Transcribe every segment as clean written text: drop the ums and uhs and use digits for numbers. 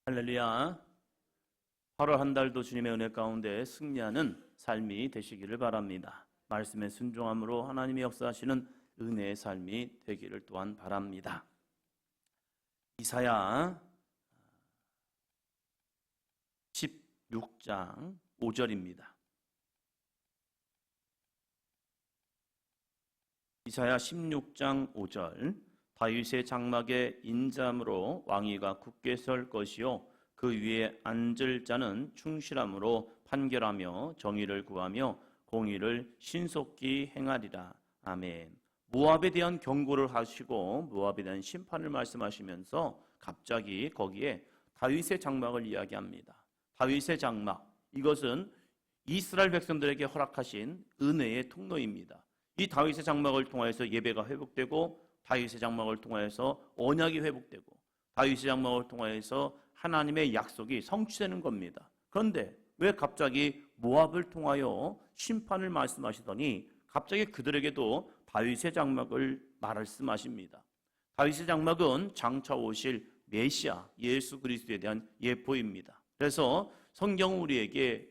할렐루야. 8월 한 달도 주님의 은혜 가운데 승리하는 삶이 되시기를 바랍니다. 말씀에 순종함으로 하나님의 역사하시는 은혜의 삶이 되기를 또한 바랍니다. 이사야 16장 5절입니다. 이사야 16장 5절. 다윗의 장막에 인자함으로 왕위가 굳게 설 것이요 그 위에 앉을 자는 충실함으로 판결하며 정의를 구하며 공의를 신속히 행하리라. 아멘. 모압에 대한 경고를 하시고 모압에 대한 심판을 말씀하시면서 갑자기 거기에 다윗의 장막을 이야기합니다. 다윗의 장막, 이것은 이스라엘 백성들에게 허락하신 은혜의 통로입니다. 이 다윗의 장막을 통하여서 예배가 회복되고 다윗의 장막을 통하여서 언약이 회복되고 다윗의 장막을 통하여서 하나님의 약속이 성취되는 겁니다. 그런데 왜 갑자기 모압을 통하여 심판을 말씀하시더니 갑자기 그들에게도 다윗의 장막을 말씀하십니다. 다윗의 장막은 장차 오실 메시아 예수 그리스도에 대한 예표입니다. 그래서 성경은 우리에게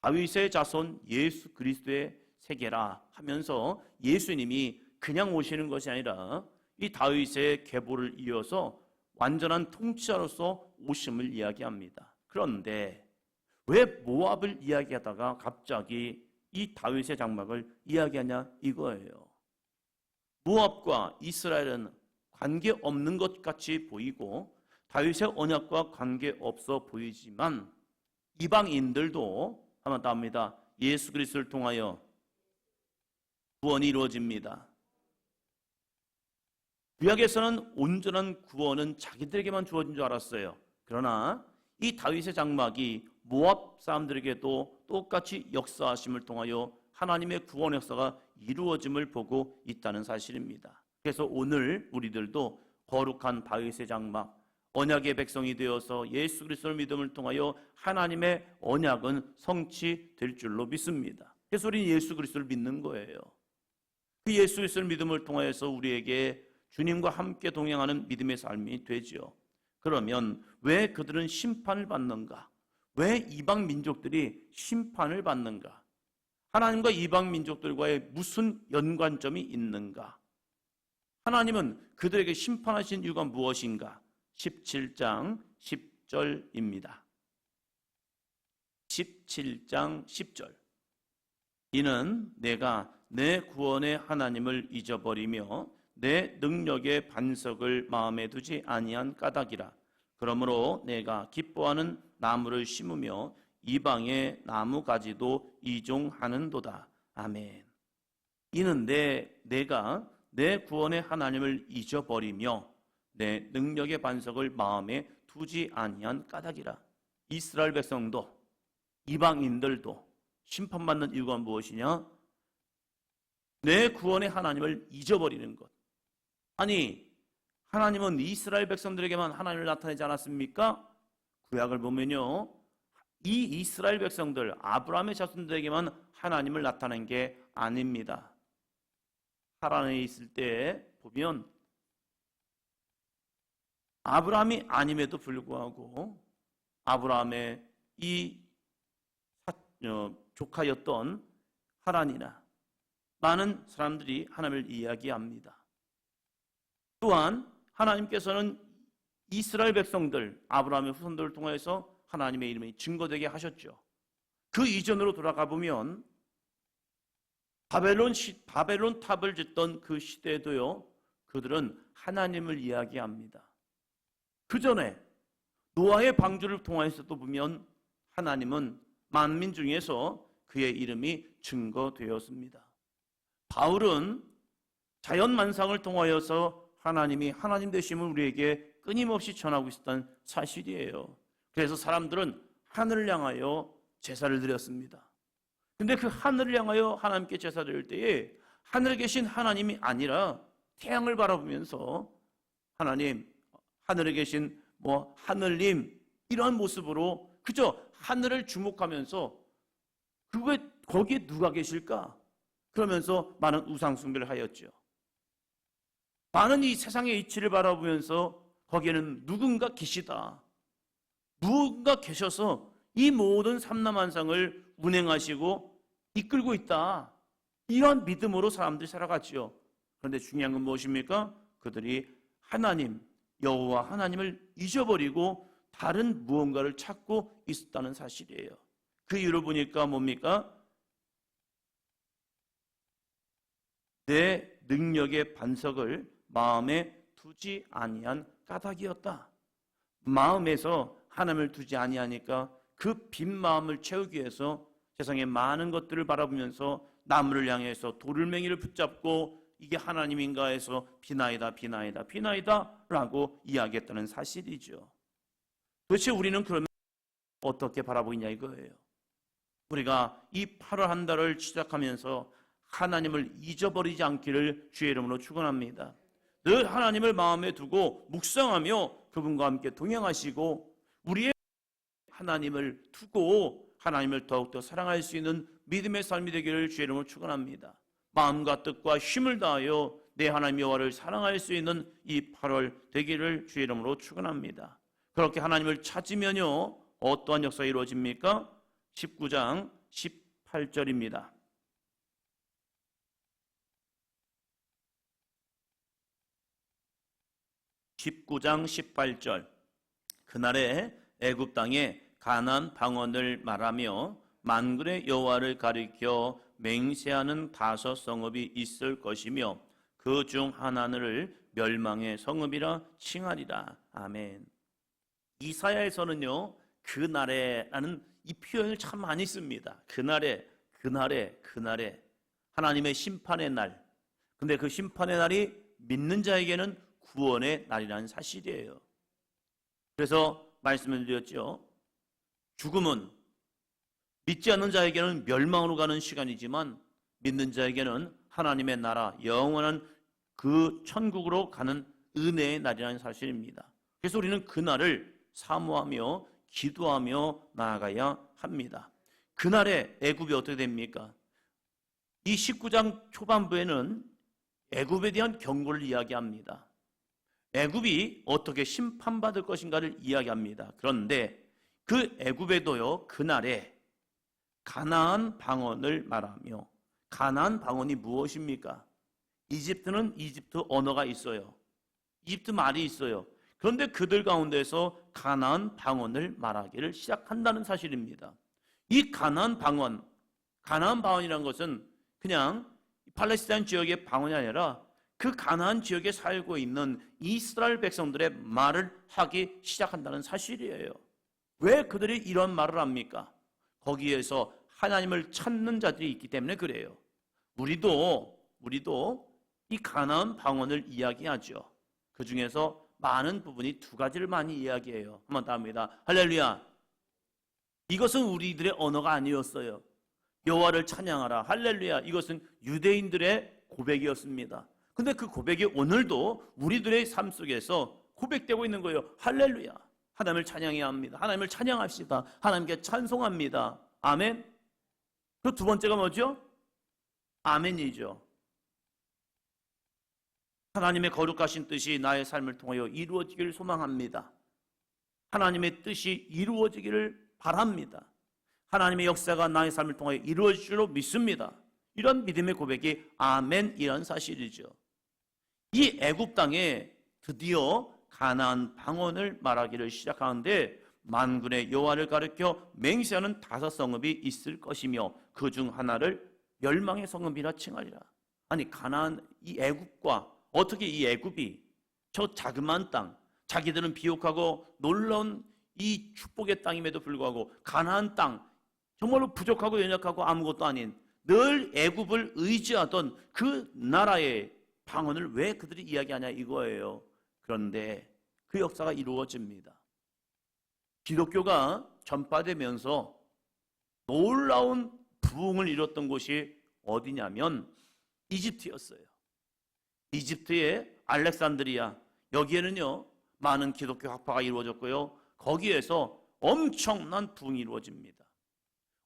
다윗의 자손 예수 그리스도의 세계라 하면서 예수님이 그냥 오시는 것이 아니라 이 다윗의 계보를 이어서 완전한 통치자로서 오심을 이야기합니다. 그런데 왜 모압을 이야기하다가 갑자기 이 다윗의 장막을 이야기하냐 이거예요. 모압과 이스라엘은 관계없는 것 같이 보이고 다윗의 언약과 관계없어 보이지만 이방인들도 한번 더 합니다. 예수 그리스도를 통하여 구원이 이루어집니다. 구약에서는 온전한 구원은 자기들에게만 주어진 줄 알았어요. 그러나 이 다윗의 장막이 모압 사람들에게도 똑같이 역사하심을 통하여 하나님의 구원 역사가 이루어짐을 보고 있다는 사실입니다. 그래서 오늘 우리들도 거룩한 다윗의 장막, 언약의 백성이 되어서 예수 그리스도를 믿음을 통하여 하나님의 언약은 성취될 줄로 믿습니다. 그래서 우리는 예수 그리스도를 믿는 거예요. 그 예수 그리스도를 믿음을 통하여서 우리에게 주님과 함께 동행하는 믿음의 삶이 되지요. 그러면 왜 그들은 심판을 받는가? 왜 이방 민족들이 심판을 받는가? 하나님과 이방 민족들과의 무슨 연관점이 있는가? 하나님은 그들에게 심판하신 이유가 무엇인가? 17장 10절입니다. 17장 10절. 이는 내가 내 구원의 하나님을 잊어버리며 내 능력의 반석을 마음에 두지 아니한 까닭이라. 그러므로 내가 기뻐하는 나무를 심으며 이방의 나무가지도 이종하는도다. 아멘. 이는 내가 내 구원의 하나님을 잊어버리며 내 능력의 반석을 마음에 두지 아니한 까닭이라. 이스라엘 백성도 이방인들도 심판받는 이유가 무엇이냐? 내 구원의 하나님을 잊어버리는 것. 아니, 하나님은 이스라엘 백성들에게만 하나님을 나타내지 않았습니까? 구약을 보면요, 이 이스라엘 백성들, 아브라함의 자손들에게만 하나님을 나타낸 게 아닙니다. 하란에 있을 때 보면 아브라함이 아님에도 불구하고 아브라함의 이 조카였던 하란이나 많은 사람들이 하나님을 이야기합니다. 또한 하나님께서는 이스라엘 백성들, 아브라함의 후손들을 통해서 하나님의 이름이 증거되게 하셨죠. 그 이전으로 돌아가 보면 바벨론 탑을 짓던 그 시대에도요, 그들은 하나님을 이야기합니다. 그 전에 노아의 방주를 통해서도 보면 하나님은 만민 중에서 그의 이름이 증거되었습니다. 바울은 자연만상을 통하여서 하나님이 하나님 되심을 우리에게 끊임없이 전하고 있었던 사실이에요. 그래서 사람들은 하늘을 향하여 제사를 드렸습니다. 근데 그 하늘을 향하여 하나님께 제사 드릴 때에 하늘에 계신 하나님이 아니라 태양을 바라보면서 하나님, 하늘에 계신 하늘님, 이러한 모습으로 그저 하늘을 주목하면서 거기에 누가 계실까? 그러면서 많은 우상 숭배를 하였죠. 많은 이 세상의 이치를 바라보면서 거기에는 누군가 계시다. 누군가 계셔서 이 모든 삼라만상을 운행하시고 이끌고 있다. 이런 믿음으로 사람들이 살아갔지요. 그런데 중요한 건 무엇입니까? 그들이 하나님, 여호와 하나님을 잊어버리고 다른 무언가를 찾고 있었다는 사실이에요. 그 이유를 보니까 뭡니까? 내 능력의 반석을 마음에 두지 아니한 까닭이었다. 마음에서 하나님을 두지 아니하니까 그 빈 마음을 채우기 위해서 세상의 많은 것들을 바라보면서 나무를 향해서 돌을맹이를 붙잡고 이게 하나님인가 해서 비나이다 비나이다 비나이다 라고 이야기했다는 사실이죠. 도대체 우리는 그러면 어떻게 바라보이냐 이거예요. 우리가 이 8월 한 달을 시작하면서 하나님을 잊어버리지 않기를 주의 이름으로 축원합니다. 늘 하나님을 마음에 두고 묵상하며 그분과 함께 동행하시고 우리의 하나님을 두고 하나님을 더욱더 사랑할 수 있는 믿음의 삶이 되기를 주의 이름으로 축원합니다. 마음과 뜻과 힘을 다하여 내 하나님 여호와를 사랑할 수 있는 이 8월 되기를 주의 이름으로 축원합니다. 그렇게 하나님을 찾으면요 어떠한 역사가 이루어집니까? 19장 18절입니다. 19장 18절. 그날에 애굽 땅에 가나안 방언을 말하며 만군의 여호와를 가리켜 맹세하는 5 성읍이 있을 것이며 그 중 하나를 멸망의 성읍이라 칭하리라. 아멘. 이사야에서는요 그날에라는 이 표현을 참 많이 씁니다. 그날에 하나님의 심판의 날. 근데 그 심판의 날이 믿는 자에게는 구원의 날이라는 사실이에요. 그래서 말씀을 드렸죠. 죽음은 믿지 않는 자에게는 멸망으로 가는 시간이지만 믿는 자에게는 하나님의 나라, 영원한 그 천국으로 가는 은혜의 날이라는 사실입니다. 그래서 우리는 그 날을 사모하며 기도하며 나아가야 합니다. 그날에 애굽이 어떻게 됩니까? 이 19장 초반부에는 애굽에 대한 경고를 이야기합니다. 애굽이 어떻게 심판받을 것인가를 이야기합니다. 그런데 그 애굽에도요 그날에 가나안 방언을 말하며, 가나안 방언이 무엇입니까? 이집트는 이집트 언어가 있어요. 이집트 말이 있어요. 그런데 그들 가운데서 가나안 방언을 말하기를 시작한다는 사실입니다. 이 가나안 방언이라는 것은 그냥 팔레스타인 지역의 방언이 아니라 그 가나안 지역에 살고 있는 이스라엘 백성들의 말을 하기 시작한다는 사실이에요. 왜 그들이 이런 말을 합니까? 거기에서 하나님을 찾는 자들이 있기 때문에 그래요. 우리도 이 가나안 방언을 이야기하죠. 그 중에서 많은 부분이 2가지를 많이 이야기해요. 한번 더 합니다. 할렐루야. 이것은 우리들의 언어가 아니었어요. 여호와를 찬양하라. 할렐루야. 이것은 유대인들의 고백이었습니다. 근데 그 고백이 오늘도 우리들의 삶 속에서 고백되고 있는 거예요. 할렐루야. 하나님을 찬양해야 합니다. 하나님을 찬양합시다. 하나님께 찬송합니다. 아멘. 그 2번째가 뭐죠? 아멘이죠. 하나님의 거룩하신 뜻이 나의 삶을 통하여 이루어지기를 소망합니다. 하나님의 뜻이 이루어지기를 바랍니다. 하나님의 역사가 나의 삶을 통하여 이루어질 줄로 믿습니다. 이런 믿음의 고백이 아멘이라는 사실이죠. 이 애굽 땅에 드디어 가나안 방언을 말하기를 시작하는데 만군의 여호와를 가리켜 맹세하는 5 성읍이 있을 것이며 그 중 하나를 멸망의 성읍이라 칭하리라. 아니 가나안 이 애굽과 어떻게 이 애굽이 저 자그마한 땅, 자기들은 비옥하고 놀라운 이 축복의 땅임에도 불구하고 가나안 땅, 정말로 부족하고 연약하고 아무것도 아닌 늘 애굽을 의지하던 그 나라의 방언을 왜 그들이 이야기하냐 이거예요. 그런데 그 역사가 이루어집니다. 기독교가 전파되면서 놀라운 부흥을 이뤘던 곳이 어디냐면 이집트였어요. 이집트의 알렉산드리아, 여기에는요 많은 기독교 학파가 이루어졌고요. 거기에서 엄청난 부흥이 이루어집니다.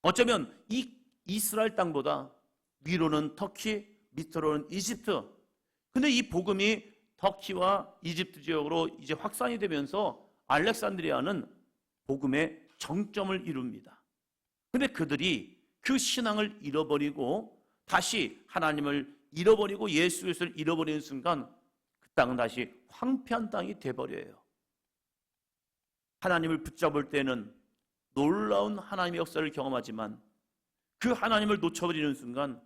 어쩌면 이 이스라엘 땅보다 위로는 터키, 밑으로는 이집트. 근데 이 복음이 터키와 이집트 지역으로 이제 확산이 되면서 알렉산드리아는 복음의 정점을 이룹니다. 근데 그들이 그 신앙을 잃어버리고 다시 하나님을 잃어버리고 예수 그리스도를 잃어버리는 순간 그 땅은 다시 황폐한 땅이 돼버려요. 하나님을 붙잡을 때는 놀라운 하나님의 역사를 경험하지만 그 하나님을 놓쳐버리는 순간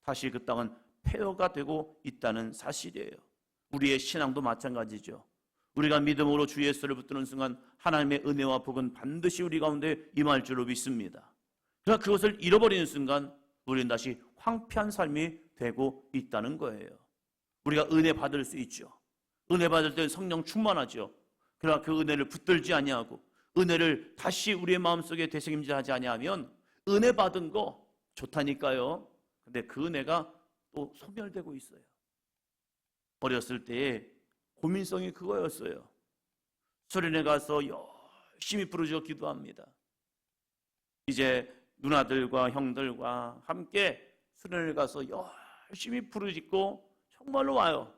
다시 그 땅은 폐허가 되고 있다는 사실이에요. 우리의 신앙도 마찬가지죠. 우리가 믿음으로 주 예수를 붙드는 순간 하나님의 은혜와 복은 반드시 우리 가운데 임할 줄로 믿습니다. 그러나 그것을 잃어버리는 순간 우리는 다시 황폐한 삶이 되고 있다는 거예요. 우리가 은혜 받을 수 있죠. 은혜 받을 때 성령 충만하죠. 그러나 그 은혜를 붙들지 아니하고 은혜를 다시 우리의 마음속에 되새김질하지 아니하면 은혜 받은 거 좋다니까요. 근데 그 은혜가 또 소멸되고 있어요. 어렸을 때에 고민성이 그거였어요. 수련회 가서 열심히 부르짖어 기도합니다. 이제 누나들과 형들과 함께 수련회 가서 열심히 부르짖고 정말로 와요.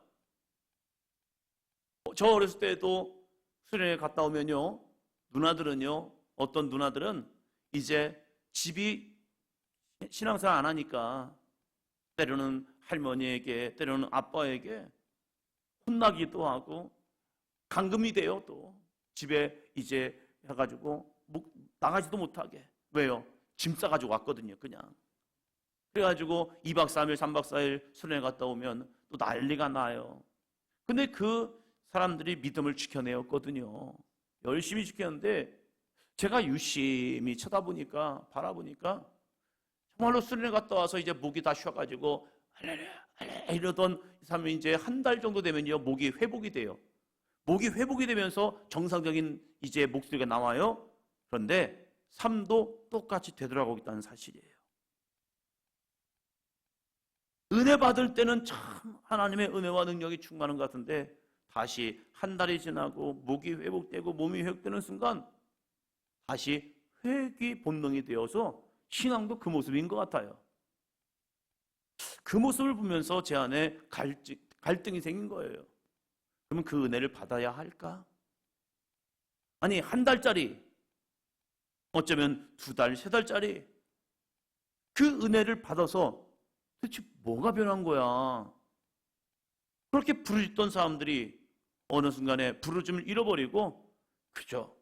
저 어렸을 때도 수련회 갔다 오면요, 누나들은요, 어떤 누나들은 이제 집이 신앙생활 안 하니까 때로는 할머니에게, 때로는 아빠에게 혼나기도 하고 감금이 돼요. 또 집에 이제 해가지고 나가지도 못하게. 왜요? 짐 싸가지고 왔거든요. 그냥. 그래가지고 2박 3일 3박 4일 수련회 갔다 오면 또 난리가 나요. 근데 그 사람들이 믿음을 지켜내었거든요. 열심히 지켰는데 제가 유심히 쳐다보니까, 바라보니까 정말로 수련회 갔다 와서 이제 목이 다 쉬어가지고 할렐루야 할렐루야 이러던 사람이 이제 한 달 정도 되면요, 목이 회복이 돼요. 목이 회복이 되면서 정상적인 이제 목소리가 나와요. 그런데 삶도 똑같이 되돌아가고 있다는 사실이에요. 은혜 받을 때는 참 하나님의 은혜와 능력이 충만한 것 같은데 다시 한 달이 지나고 목이 회복되고 몸이 회복되는 순간 다시 회귀 본능이 되어서 신앙도 그 모습인 것 같아요. 그 모습을 보면서 제 안에 갈등이 생긴 거예요. 그러면 그 은혜를 받아야 할까? 아니, 한 달짜리, 어쩌면 2달, 3달짜리 그 은혜를 받아서 도대체 뭐가 변한 거야? 그렇게 부르짖던 사람들이 어느 순간에 부르짖음을 잃어버리고 그저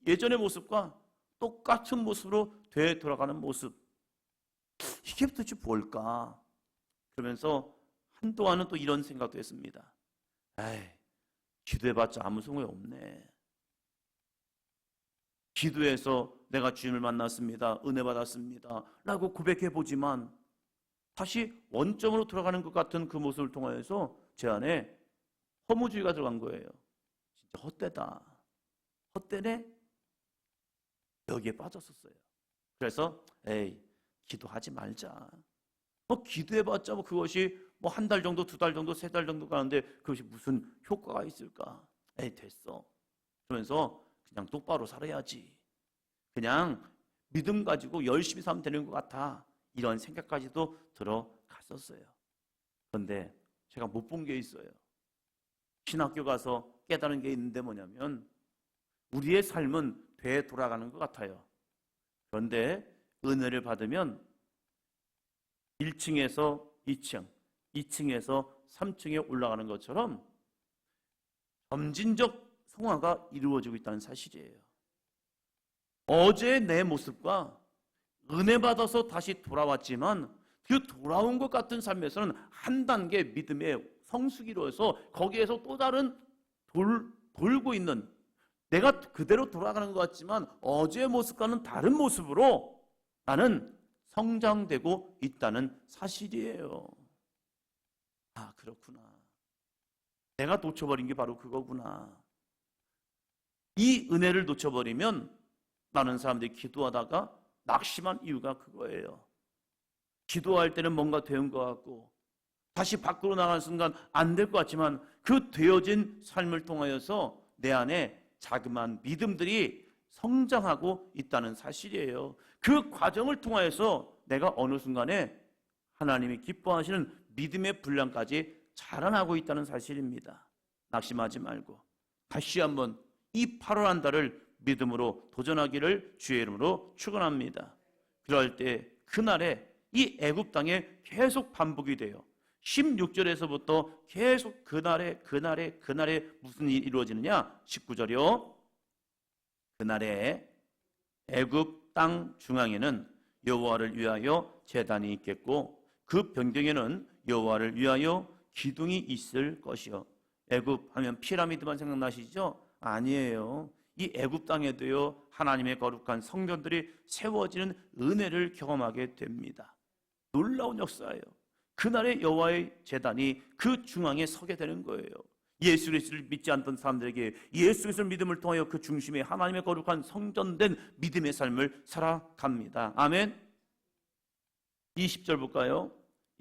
예전의 모습과 똑같은 모습으로 되돌아가는 모습. 이게 도대체 뭘까? 그러면서 한동안은 또 이런 생각도 했습니다. 에이, 기도해봤자 아무 소용이 없네. 기도해서 내가 주님을 만났습니다, 은혜 받았습니다 라고 고백해보지만 다시 원점으로 돌아가는 것 같은 그 모습을 통하여서 제 안에 허무주의가 들어간 거예요. 진짜 헛되다, 헛되네, 여기에 빠졌었어요. 그래서 에이, 기도하지 말자. 기도해봤자 그것이 한 달 정도, 2달 정도, 3달 정도 가는데 그것이 무슨 효과가 있을까? 에이, 됐어. 그러면서 그냥 똑바로 살아야지. 그냥 믿음 가지고 열심히 살면 되는 것 같아. 이런 생각까지도 들어갔었어요. 그런데 제가 못 본 게 있어요. 신학교 가서 깨달은 게 있는데 뭐냐면 우리의 삶은 되돌아가는 것 같아요. 그런데 은혜를 받으면 1층에서 2층, 2층에서 3층에 올라가는 것처럼 점진적 성화가 이루어지고 있다는 사실이에요. 어제 내 모습과 은혜 받아서 다시 돌아왔지만 그 돌아온 것 같은 삶에서는 한 단계 믿음의 성숙이로서 거기에서 또 다른 돌고 있는, 내가 그대로 돌아가는 것 같지만 어제의 모습과는 다른 모습으로 나는 성장되고 있다는 사실이에요. 아, 그렇구나. 내가 놓쳐버린 게 바로 그거구나. 이 은혜를 놓쳐버리면 많은 사람들이 기도하다가 낙심한 이유가 그거예요. 기도할 때는 뭔가 되는 것 같고 다시 밖으로 나가는 순간 안 될 것 같지만 그 되어진 삶을 통하여서 내 안에 자그마한 믿음들이 성장하고 있다는 사실이에요. 그 과정을 통하여서 내가 어느 순간에 하나님이 기뻐하시는 믿음의 분량까지 자라나고 있다는 사실입니다. 낙심하지 말고 다시 한번 이 8월 한 달을 믿음으로 도전하기를 주의 이름으로 축원합니다. 그럴 때 그날에 이 애굽 땅에 계속 반복이 돼요. 16절에서부터 계속 그날에 무슨 일이 이루어지느냐? 19절이요. 그날에 애굽 땅 중앙에는 여호와를 위하여 제단이 있겠고 그 변경에는 여호와를 위하여 기둥이 있을 것이요. 애굽 하면 피라미드만 생각나시죠? 아니에요. 이 애굽 땅에도요 하나님의 거룩한 성전들이 세워지는 은혜를 경험하게 됩니다. 놀라운 역사예요. 그날에 여호와의 제단이 그 중앙에 서게 되는 거예요. 예수 그리스도를 믿지 않던 사람들에게 예수 그리스도를 믿음을 통하여 그 중심에 하나님의 거룩한 성전된 믿음의 삶을 살아갑니다. 아멘. 20절 볼까요?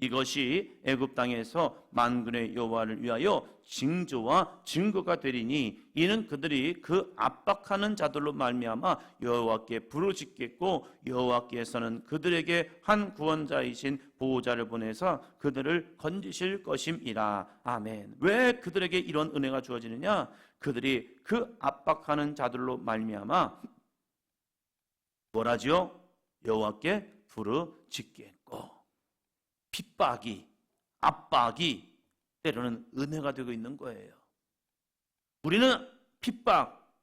이것이 애굽 땅에서 만군의 여호와를 위하여 징조와 증거가 되리니 이는 그들이 그 압박하는 자들로 말미암아 여호와께 부르짖겠고 여호와께서는 그들에게 한 구원자이신 보호자를 보내서 그들을 건지실 것임이라. 아멘. 왜 그들에게 이런 은혜가 주어지느냐? 그들이 그 압박하는 자들로 말미암아 뭐라지요? 여호와께 부르짖겠고. 핍박이, 압박이 때로는 은혜가 되고 있는 거예요. 우리는 핍박,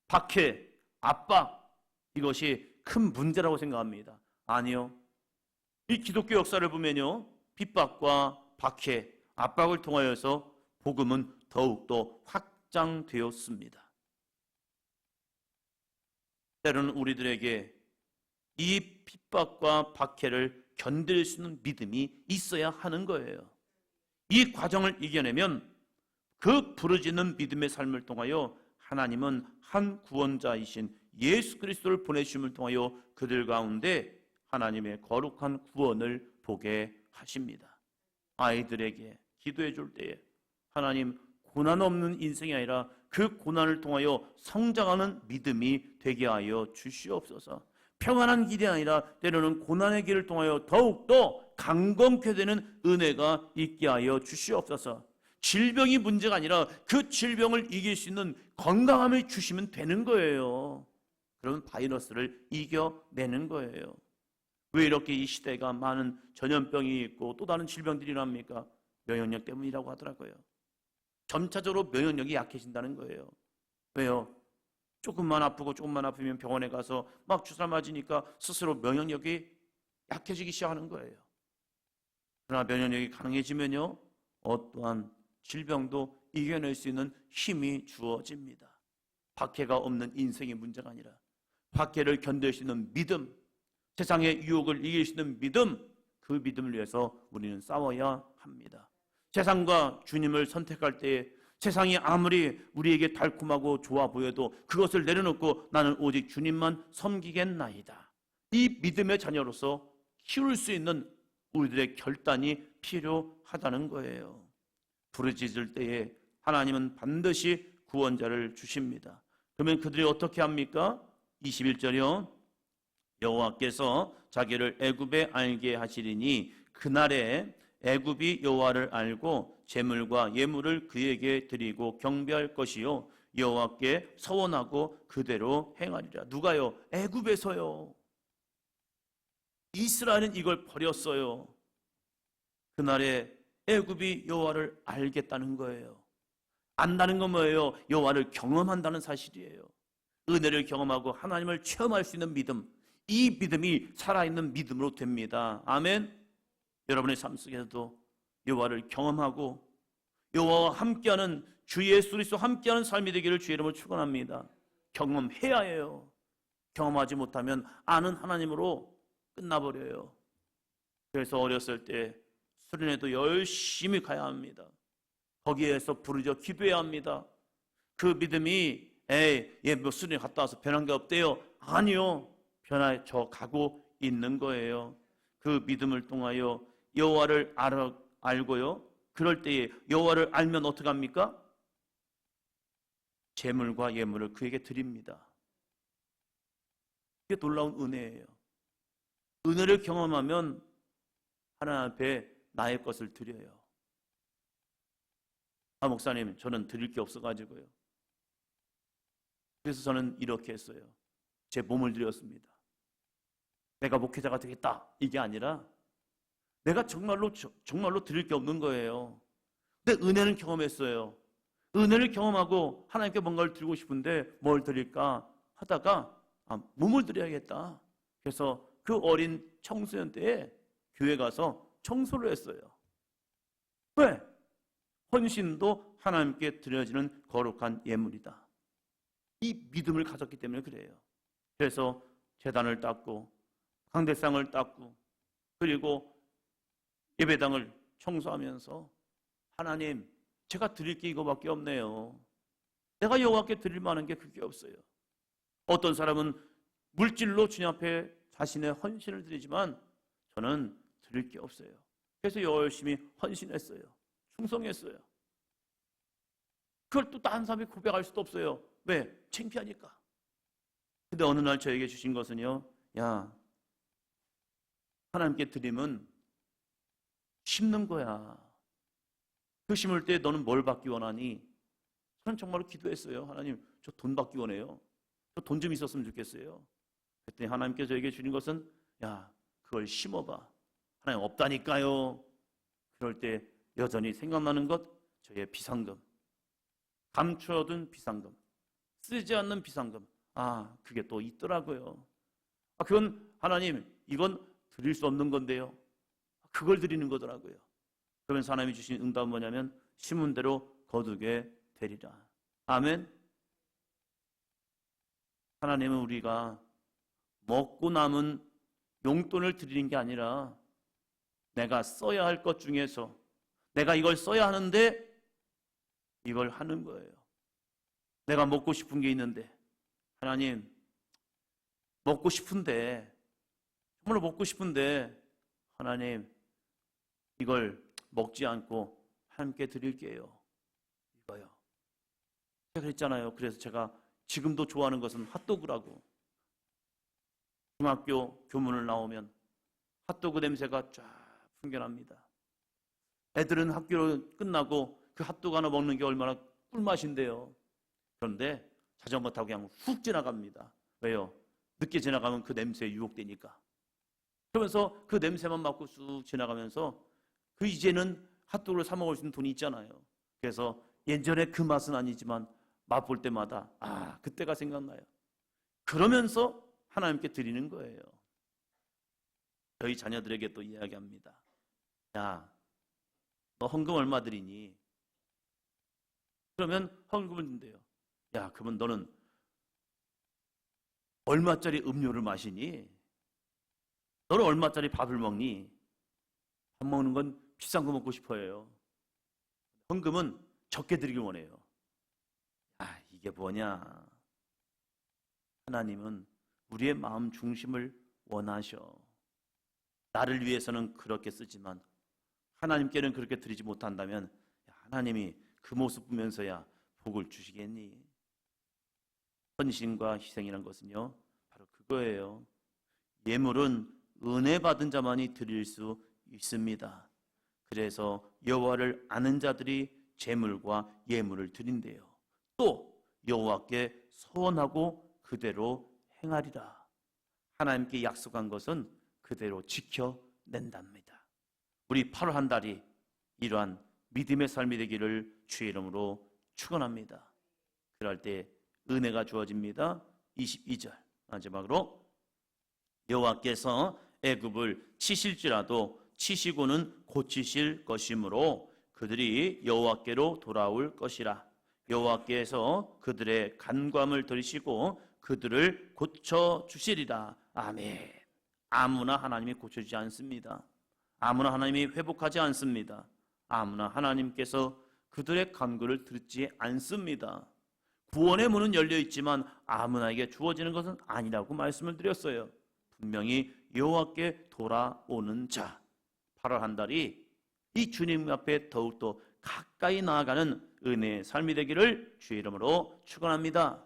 박해, 압박 이것이 큰 문제라고 생각합니다. 아니요. 이 기독교 역사를 보면요. 핍박과 박해, 압박을 통하여서 복음은 더욱더 확장되었습니다. 때로는 우리들에게 이 핍박과 박해를 견딜 수 있는 믿음이 있어야 하는 거예요. 이 과정을 이겨내면 그 부르짖는 믿음의 삶을 통하여 하나님은 한 구원자이신 예수 그리스도를 보내심을 통하여 그들 가운데 하나님의 거룩한 구원을 보게 하십니다. 아이들에게 기도해 줄 때에 하나님 고난 없는 인생이 아니라 그 고난을 통하여 성장하는 믿음이 되게 하여 주시옵소서. 평안한 길이 아니라 때로는 고난의 길을 통하여 더욱더 강건케 되는 은혜가 있게 하여 주시옵소서. 질병이 문제가 아니라 그 질병을 이길 수 있는 건강함을 주시면 되는 거예요. 그런 바이러스를 이겨내는 거예요. 왜 이렇게 이 시대가 많은 전염병이 있고 또 다른 질병들이 납니까? 면역력 때문이라고 하더라고요. 점차적으로 면역력이 약해진다는 거예요. 왜요? 조금만 아프면 병원에 가서 막 주사 맞으니까 스스로 면역력이 약해지기 시작하는 거예요. 그러나 면역력이 강해지면요 어떠한 질병도 이겨낼 수 있는 힘이 주어집니다. 박해가 없는 인생의 문제가 아니라 박해를 견딜 수 있는 믿음, 세상의 유혹을 이길 수 있는 믿음, 그 믿음을 위해서 우리는 싸워야 합니다. 세상과 주님을 선택할 때에 세상이 아무리 우리에게 달콤하고 좋아 보여도 그것을 내려놓고 나는 오직 주님만 섬기겠나이다. 이 믿음의 자녀로서 키울 수 있는 우리들의 결단이 필요하다는 거예요. 부르짖을 때에 하나님은 반드시 구원자를 주십니다. 그러면 그들이 어떻게 합니까? 21절이요. 여호와께서 자기를 애굽에 알게 하시리니 그날에 애굽이 여호와를 알고 제물과 예물을 그에게 드리고 경배할 것이요 여호와께 서원하고 그대로 행하리라. 누가요? 애굽에서요. 이스라엘은 이걸 버렸어요. 그날에 애굽이 여호와를 알겠다는 거예요. 안다는 건 뭐예요? 여호와를 경험한다는 사실이에요. 은혜를 경험하고 하나님을 체험할 수 있는 믿음, 이 믿음이 살아있는 믿음으로 됩니다. 아멘. 여러분의 삶 속에서도 여호와를 경험하고 여호와와 함께하는 주 예수 그리스도와 함께하는 삶이 되기를 주의 이름으로 축원합니다. 경험해야 해요. 경험하지 못하면 아는 하나님으로 끝나버려요. 그래서 어렸을 때 수련회도 열심히 가야 합니다. 거기에서 부르짖어 기도해야 합니다. 그 믿음이 뭐 수련회 갔다 와서 변한 게 없대요. 아니요. 변화져 가고 있는 거예요. 그 믿음을 통하여 여호와를 알고요. 그럴 때에 여호와를 알면 어떻게 합니까? 제물과 예물을 그에게 드립니다. 이게 놀라운 은혜예요. 은혜를 경험하면 하나님 앞에 나의 것을 드려요. 목사님 저는 드릴 게 없어가지고요. 그래서 저는 이렇게 했어요. 제 몸을 드렸습니다. 내가 목회자가 되겠다 이게 아니라 내가 정말로 드릴 게 없는 거예요. 근데 은혜는 경험했어요. 은혜를 경험하고 하나님께 뭔가를 드리고 싶은데 뭘 드릴까 하다가 몸을 드려야겠다. 그래서 그 어린 청소년 때에 교회 가서 청소를 했어요. 왜? 헌신도 하나님께 드려지는 거룩한 예물이다. 이 믿음을 가졌기 때문에 그래요. 그래서 제단을 닦고 강대상을 닦고 그리고 예배당을 청소하면서 하나님, 제가 드릴 게 이거밖에 없네요. 내가 여호와께 드릴 만한 게 그게 없어요. 어떤 사람은 물질로 주님 앞에 자신의 헌신을 드리지만 저는 드릴 게 없어요. 그래서 열심히 헌신했어요. 충성했어요. 그걸 또 다른 사람이 고백할 수도 없어요. 왜? 창피하니까. 근데 어느 날 저에게 주신 것은요, 야, 하나님께 드리면 심는 거야. 그 심을 때 너는 뭘 받기 원하니? 저는 정말로 기도했어요. 하나님, 저 돈 받기 원해요. 저 돈 좀 있었으면 좋겠어요. 그랬더니 하나님께서 저에게 주신 것은 야, 그걸 심어봐. 하나님 없다니까요. 그럴 때 여전히 생각나는 것, 저의 비상금. 감춰둔 비상금. 쓰지 않는 비상금. 그게 또 있더라고요. 그건 하나님, 이건 드릴 수 없는 건데요. 그걸 드리는 거더라고요. 그러면서 하나님이 주신 응답은 뭐냐면 심은 대로 거두게 되리라. 아멘. 하나님은 우리가 먹고 남은 용돈을 드리는 게 아니라 내가 써야 할 것 중에서 내가 이걸 써야 하는데 이걸 하는 거예요. 내가 먹고 싶은 게 있는데 하나님, 먹고 싶은데 정말로 먹고 싶은데 하나님, 이걸 먹지 않고 함께 드릴게요. 이거요. 제가 그랬잖아요. 그래서 제가 지금도 좋아하는 것은 핫도그라고. 중학교 교문을 나오면 핫도그 냄새가 쫙 풍겨납니다. 애들은 학교 끝나고 그 핫도그 하나 먹는 게 얼마나 꿀맛인데요. 그런데 자전거 타고 그냥 훅 지나갑니다. 왜요? 늦게 지나가면 그 냄새에 유혹되니까. 그러면서 그 냄새만 맡고 쑥 지나가면서 그 이제는 핫도그를 사 먹을 수 있는 돈이 있잖아요. 그래서 예전에 그 맛은 아니지만 맛볼 때마다 그때가 생각나요. 그러면서 하나님께 드리는 거예요. 저희 자녀들에게 또 이야기합니다. 야, 너 헌금 얼마 드리니? 그러면 헌금을 준대요. 야, 그러면 너는 얼마짜리 음료를 마시니? 너는 얼마짜리 밥을 먹니? 밥 먹는 건 비싼 거 먹고 싶어요. 헌금은 적게 드리길 원해요. 이게 뭐냐? 하나님은 우리의 마음 중심을 원하셔. 나를 위해서는 그렇게 쓰지만 하나님께는 그렇게 드리지 못한다면 하나님이 그 모습 보면서야 복을 주시겠니? 헌신과 희생이란 것은요, 바로 그거예요. 예물은 은혜 받은 자만이 드릴 수 있습니다. 그래서 여호와를 아는 자들이 제물과 예물을 드린대요. 또 여호와께 서원하고 그대로 행하리라. 하나님께 약속한 것은 그대로 지켜낸답니다. 우리 8월 한 달이 이러한 믿음의 삶이 되기를 주의 이름으로 축원합니다. 그럴 때 은혜가 주어집니다. 22절 마지막으로 여호와께서 애굽을 치실지라도 치시고는 고치실 것이므로 그들이 여호와께로 돌아올 것이라. 여호와께서 그들의 간광을 들으시고 그들을 고쳐주시리라. 아멘. 아무나 하나님이 고쳐주지 않습니다. 아무나 하나님이 회복하지 않습니다. 아무나 하나님께서 그들의 간구를 듣지 않습니다. 구원의 문은 열려 있지만 아무나에게 주어지는 것은 아니라고 말씀을 드렸어요. 분명히 여호와께 돌아오는 자, 8월 한 달이 이 주님 앞에 더욱더 가까이 나아가는 은혜의 삶이 되기를 주의 이름으로 축원합니다.